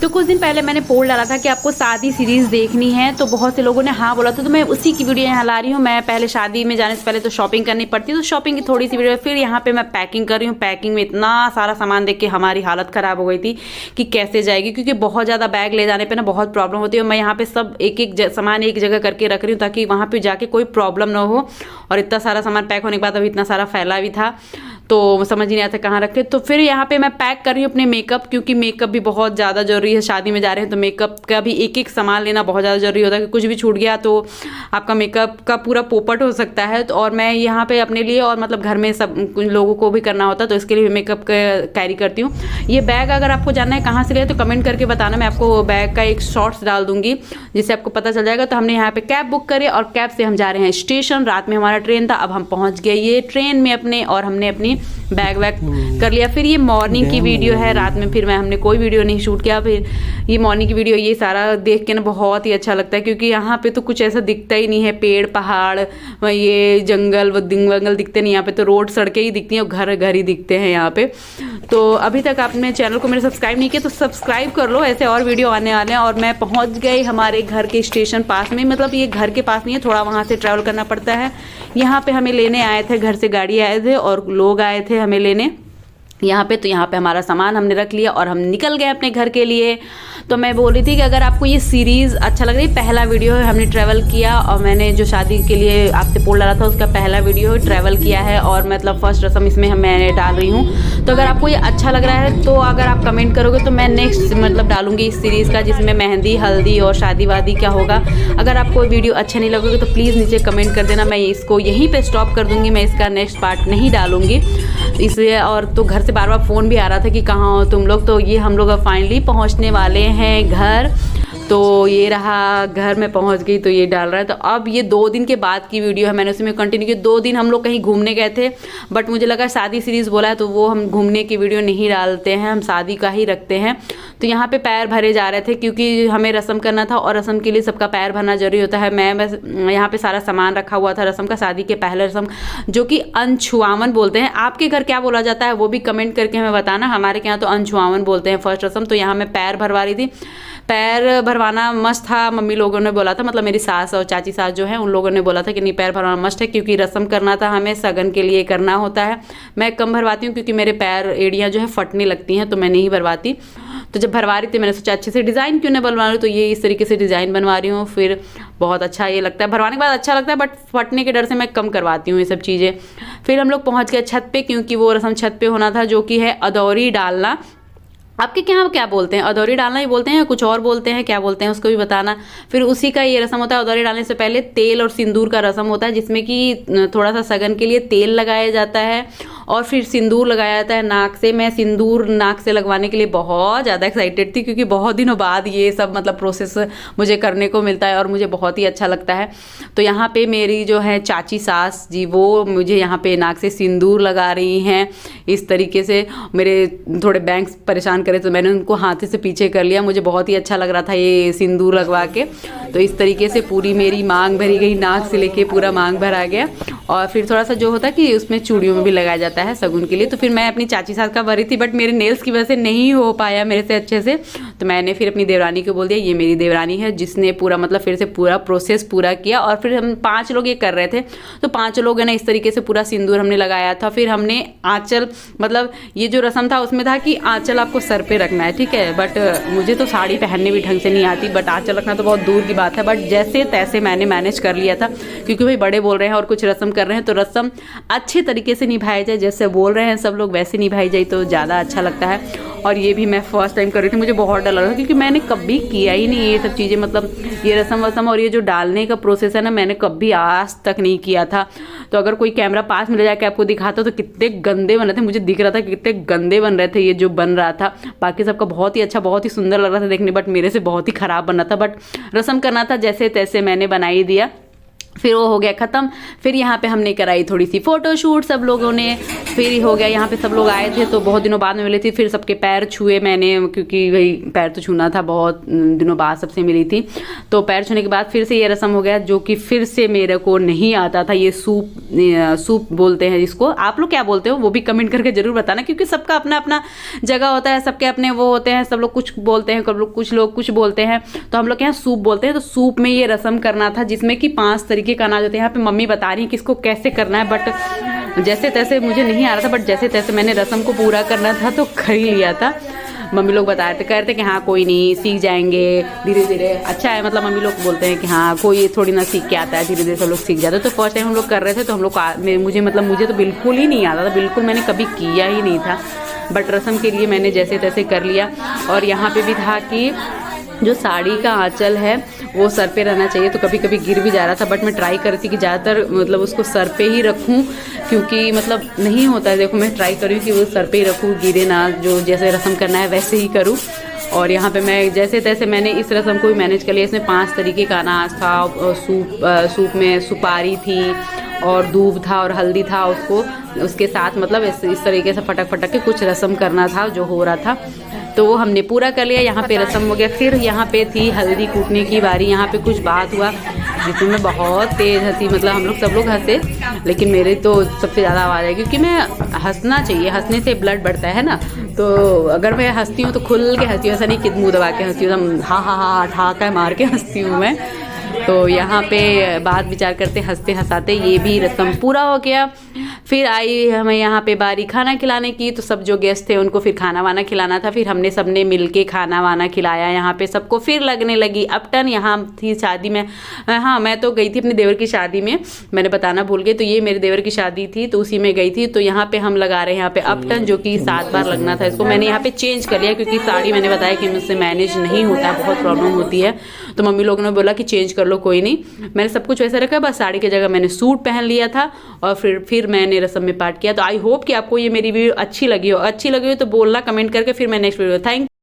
तो कुछ दिन पहले मैंने पोल डाला था कि आपको शादी सीरीज़ देखनी है, तो बहुत से लोगों ने हाँ बोला था, तो मैं उसी की वीडियो यहाँ ला रही हूँ। मैं पहले शादी में जाने से पहले तो शॉपिंग करनी पड़ती है, तो शॉपिंग की थोड़ी सी वीडियो। फिर यहाँ पे मैं पैकिंग कर रही हूँ। पैकिंग में इतना सारा सामान देख के हमारी हालत ख़राब हो गई थी कि कैसे जाएगी, क्योंकि बहुत ज़्यादा बैग ले जाने पर ना बहुत प्रॉब्लम होती है। मैं यहाँ पर सब एक एक सामान एक जगह करके रख रही हूँ ताकि वहाँ पर जाके कोई प्रॉब्लम ना हो। और इतना सारा सामान पैक होने के बाद अभी इतना सारा फैला भी था, तो समझ ही नहीं आता कहाँ रखे। तो फिर यहाँ पे मैं पैक कर रही हूँ अपने मेकअप, क्योंकि मेकअप भी बहुत ज़्यादा ज़रूरी है। शादी में जा रहे हैं तो मेकअप का भी एक एक सामान लेना बहुत ज़्यादा ज़रूरी होता है कि कुछ भी छूट गया तो आपका मेकअप का पूरा पोपट हो सकता है। तो और मैं यहाँ पे अपने लिए और मतलब घर में सब कुछ लोगों को भी करना होता है, तो इसके लिए मेकअप का कैरी करती हूँ। ये बैग अगर आपको जानना है कहाँ से लिया तो कमेंट करके बताना, मैं आपको बैग का एक शॉर्ट्स डाल दूँगी जिससे आपको पता चल जाएगा। तो हमने यहाँ पर कैब बुक करी और कैब से हम जा रहे हैं स्टेशन। रात में हमारा ट्रेन था, अब हम पहुँच गए ये ट्रेन में अपने, और हमने अपनी बैग वैग कर लिया। फिर ये मॉर्निंग की वीडियो है, रात में फिर हमने कोई वीडियो नहीं शूट किया। फिर ये मॉर्निंग की वीडियो, ये सारा देख के ना बहुत ही अच्छा लगता है, क्योंकि यहाँ पे तो कुछ ऐसा दिखता ही नहीं है। पेड़ पहाड़, ये जंगल वंगल दिखते नहीं, यहाँ पे तो रोड सड़कें ही दिखती हैं और घर घर ही दिखते हैं यहाँ पे। तो अभी तक आपने चैनल को मेरे सब्सक्राइब नहीं किया तो सब्सक्राइब कर लो, ऐसे और वीडियो आने वाले हैं। और मैं पहुँच गई हमारे घर के स्टेशन पास में, मतलब ये घर के पास नहीं है, थोड़ा वहाँ से ट्रैवल करना पड़ता है। यहाँ पे हमें लेने आए थे, घर से गाड़ी आए थे और लोग आए थे हमें लेने यहाँ पे। तो यहाँ पे हमारा सामान हमने रख लिया और हम निकल गए अपने घर के लिए। तो मैं बोल रही थी कि अगर आपको ये सीरीज़ अच्छा लग रही है, पहला वीडियो है, हमने ट्रैवल किया और मैंने जो शादी के लिए आपसे पोल डाला था उसका पहला वीडियो ट्रैवल किया है, और मतलब फर्स्ट रस्म इसमें मैंने डाल रही हूँ। तो अगर आपको ये अच्छा लग रहा है तो अगर आप कमेंट करोगे तो मैं नेक्स्ट मतलब डालूंगी इस सीरीज़ का, जिसमें मेहंदी हल्दी और शादी वादी क्या होगा। अगर आपको वीडियो अच्छा नहीं लगेगा तो प्लीज़ नीचे कमेंट कर देना, मैं इसको यहीं पर स्टॉप कर दूँगी, मैं इसका नेक्स्ट पार्ट नहीं डालूँगी इसलिए। और तो घर से बार बार फ़ोन भी आ रहा था कि कहाँ हो तुम लोग। तो ये हम लोग अब फाइनली पहुँचने वाले हैं घर। तो ये रहा, घर में पहुंच गई, तो ये डाल रहा है। तो अब ये 2 दिन के बाद की वीडियो है, मैंने उसमें कंटिन्यू की। 2 दिन हम लोग कहीं घूमने गए थे, बट मुझे लगा शादी सीरीज़ बोला है तो वो हम घूमने की वीडियो नहीं डालते हैं, हम शादी का ही रखते हैं। तो यहाँ पे पैर भरे जा रहे थे क्योंकि हमें रस्म करना था और रस्म के लिए सबका पैर भरना जरूरी होता है। मैं बस यहाँ पे सारा सामान रखा हुआ था रस्म का, शादी के पहले रस्म जो कि अनछुआवन बोलते हैं। आपके घर क्या बोला जाता है वो भी कमेंट करके हमें बताना। हमारे यहाँ तो अनछुआवन बोलते हैं फर्स्ट रस्म। तो यहाँ मैं पैर भरवा रही थी, पैर भरवाना मस्त था। मम्मी लोगों ने बोला था, मतलब मेरी सास और चाची सास जो है उन लोगों ने बोला था कि नहीं पैर भरवाना मस्त है, क्योंकि रस्म करना था, हमें सगन के लिए करना होता है। मैं कम भरवाती हूँ क्योंकि मेरे पैर एड़ियाँ जो है फटने लगती हैं, तो मैं नहीं भरवाती। तो जब भरवा रही थी मैंने सोचा अच्छे से डिज़ाइन क्यों नहीं बनवा रही, तो ये इस तरीके से डिज़ाइन बनवा रही हूँ। फिर बहुत अच्छा ये लगता है, भरवाने के बाद अच्छा लगता है, बट फटने के डर से मैं कम करवाती हूँ ये सब चीज़ें। फिर हम लोग पहुँच गए छत पे, क्योंकि वो रस्म छत पे होना था, जो कि है अदौरी डालना। आपके यहाँ क्या बोलते हैं, अदौरी डालना ही बोलते हैं या कुछ और बोलते हैं, क्या बोलते हैं उसको भी बताना। फिर उसी का ये रस्म होता है। अदौरी डालने से पहले तेल और सिंदूर का रस्म होता है, जिसमें कि थोड़ा सा सगन के लिए तेल लगाया जाता है और फिर सिंदूर लगाया जाता है नाक से। मैं सिंदूर नाक से लगवाने के लिए बहुत ज़्यादा एक्साइटेड थी, क्योंकि बहुत दिनों बाद ये सब मतलब प्रोसेस मुझे करने को मिलता है और मुझे बहुत ही अच्छा लगता है। तो यहाँ पे मेरी जो है चाची सास जी, वो मुझे यहाँ पे नाक से सिंदूर लगा रही हैं इस तरीके से। मेरे थोड़े बैंक्स परेशान करे तो मैंने उनको हाथ से पीछे कर लिया, मुझे बहुत ही अच्छा लग रहा था ये सिंदूर लगवा के। तो इस तरीके से पूरी मेरी मांग भरी गई, नाक से लेके पूरा मांग भरा गया। और फिर थोड़ा सा जो होता है कि उसमें चूड़ियों में भी लगाया जाता है सगुन के लिए। तो फिर मैं अपनी चाची सास का भरी थी, बट मेरे नेल्स की वजह से नहीं हो पाया मेरे से अच्छे से। तो मैंने फिर अपनी देवरानी को बोल दिया, ये मेरी देवरानी है जिसने पूरा मतलब फिर से पूरा प्रोसेस पूरा किया। और फिर हम 5 लोग ये कर रहे थे, तो 5 लोग है ना इस तरीके से पूरा सिंदूर हमने लगाया था। फिर हमने आंचल, मतलब ये जो रस्म था उसमें था कि आंचल आपको सर पे रखना है, ठीक है। बट मुझे तो साड़ी पहनने भी ढंग से नहीं आती, बट आंचल रखना तो बहुत दूर की बात है। बट जैसे तैसे मैंने मैनेज कर लिया था, क्योंकि भाई बड़े बोल रहे हैं और कुछ रस्म कर रहे हैं, तो रस्म अच्छे तरीके से निभाई जाए, जैसे बोल रहे हैं सब लोग वैसे निभाई जाए तो ज़्यादा अच्छा लगता है। और ये भी मैं फर्स्ट टाइम कर रही थी, मुझे बहुत डर लग रहा था क्योंकि मैंने कभी किया ही नहीं ये सब चीज़ें, मतलब ये रस्म वस्म और ये जो डालने का प्रोसेस है ना, मैंने कभी आज तक नहीं किया था। तो अगर कोई कैमरा पास में ले जाके आपको दिखाता तो कितने गंदे बन रहे थे, मुझे दिख रहा था कितने गंदे बन रहे थे ये जो बन रहा था। बाकी सबका बहुत ही अच्छा, बहुत ही सुंदर लग रहा था देखने, बट मेरे से बहुत ही ख़राब बन रहा था। बट रस्म करना था जैसे तैसे मैंने बना ही दिया। फिर वो हो गया ख़त्म। फिर यहाँ पे हमने कराई थोड़ी सी फ़ोटोशूट सब लोगों ने। फिर हो गया, यहाँ पे सब लोग आए थे तो बहुत दिनों बाद में मिली थी। फिर सबके पैर छुए मैंने, क्योंकि वही पैर तो छूना था, बहुत दिनों बाद सबसे मिली थी। तो पैर छूने के बाद फिर से ये रस्म हो गया, जो कि फिर से मेरे को नहीं आता था। ये सूप बोलते हैं जिसको, आप लोग क्या बोलते हो वो भी कमेंट करके ज़रूर बताना, क्योंकि सबका अपना अपना जगह होता है, सबके अपने वो होते हैं। सब लोग कुछ बोलते हैं, कुछ लोग कुछ बोलते हैं। तो हम लोग के यहाँ सूप बोलते हैं। तो सूप में ये रस्म करना था, जिसमें कि 5 तरीके का अनाज होता है। यहाँ पे मम्मी बता रही है कि इसको कैसे करना है, बट जैसे तैसे मुझे नहीं आ रहा था, बट जैसे तैसे मैंने रस्म को पूरा करना था तो कर ही लिया था। मम्मी लोग बता रहे थे, कह रहे थे कि हाँ कोई नहीं, सीख जाएंगे धीरे धीरे। अच्छा है, मतलब मम्मी लोग बोलते हैं कि हाँ कोई थोड़ी ना सीख के आता है, धीरे धीरे सब लोग सीख जाते हैं। तो फर्स्ट टाइम हम लोग कर रहे थे तो हम लोग मुझे तो बिल्कुल ही नहीं आता था, बिल्कुल मैंने कभी किया ही नहीं था। बट रस्म के लिए मैंने जैसे तैसे कर लिया। और यहाँ पे भी था कि जो साड़ी का आंचल है वो सर पे रहना चाहिए, तो कभी कभी गिर भी जा रहा था। बट मैं ट्राई कर रही थी कि ज़्यादातर मतलब उसको सर पे ही रखूं, क्योंकि मतलब नहीं होता है। देखो मैं ट्राई कर रही हूँ कि वो सर पे ही रखूँ, गिरे ना, जो जैसे रस्म करना है वैसे ही करूँ। और यहाँ पे मैं जैसे तैसे मैंने इस रस्म को भी मैनेज कर लिया। इसमें 5 तरीके का अनाज था, सूप में सुपारी थी और दूब था और हल्दी था। उसके साथ मतलब इस तरीके से फटक फटक के कुछ रस्म करना था जो हो रहा था, तो वो हमने पूरा कर लिया। यहाँ पे रस्म हो गया। फिर यहाँ पे थी हल्दी कूटने की बारी। यहाँ पे कुछ बात हुआ जिसमें मैं बहुत तेज़ हंसी, मतलब सब लोग हंसे, लेकिन मेरे तो सबसे ज़्यादा आवाज़ आई, क्योंकि मैं हंसना चाहिए, हंसने से ब्लड बढ़ता है ना। तो अगर मैं हंसती हूँ तो खुल के हंसती हूँ, ऐसा नहीं कि मुँह दबा के हंसती हूँ, हा ठहाका मार के हंसती हूँ मैं। तो यहाँ पे बात विचार करते हंसते हंसाते ये भी रस्म पूरा हो गया। फिर आई हमें यहाँ पे बारी खाना खिलाने की। तो सब जो गेस्ट थे उनको फिर खाना वाना खिलाना था। फिर हमने सबने मिलके खाना वाना खिलाया यहाँ पे सबको। फिर लगने लगी अपटन। यहाँ थी शादी में, हाँ मैं तो गई थी अपने देवर की शादी में, मैंने बताना भूल गई। तो ये मेरे देवर की शादी थी तो उसी में गई थी। तो यहाँ पे हम लगा रहे हैं यहाँ पे अपटन, जो कि 7 बार लगना था इसको। मैंने यहाँ पे चेंज कर लिया, क्योंकि साड़ी मैंने बताया कि मुझसे मैनेज नहीं होता, बहुत प्रॉब्लम होती है। तो मम्मी लोगों ने बोला कि चेंज कर लो, कोई नहीं। मैंने सब कुछ वैसे रखा, बस साड़ी की जगह मैंने सूट पहन लिया था और फिर मैंने रस्म में पार्ट किया। तो आई होप कि आपको ये मेरी वीडियो अच्छी लगी हो तो बोलना कमेंट करके। फिर मैं नेक्स्ट वीडियो। थैंक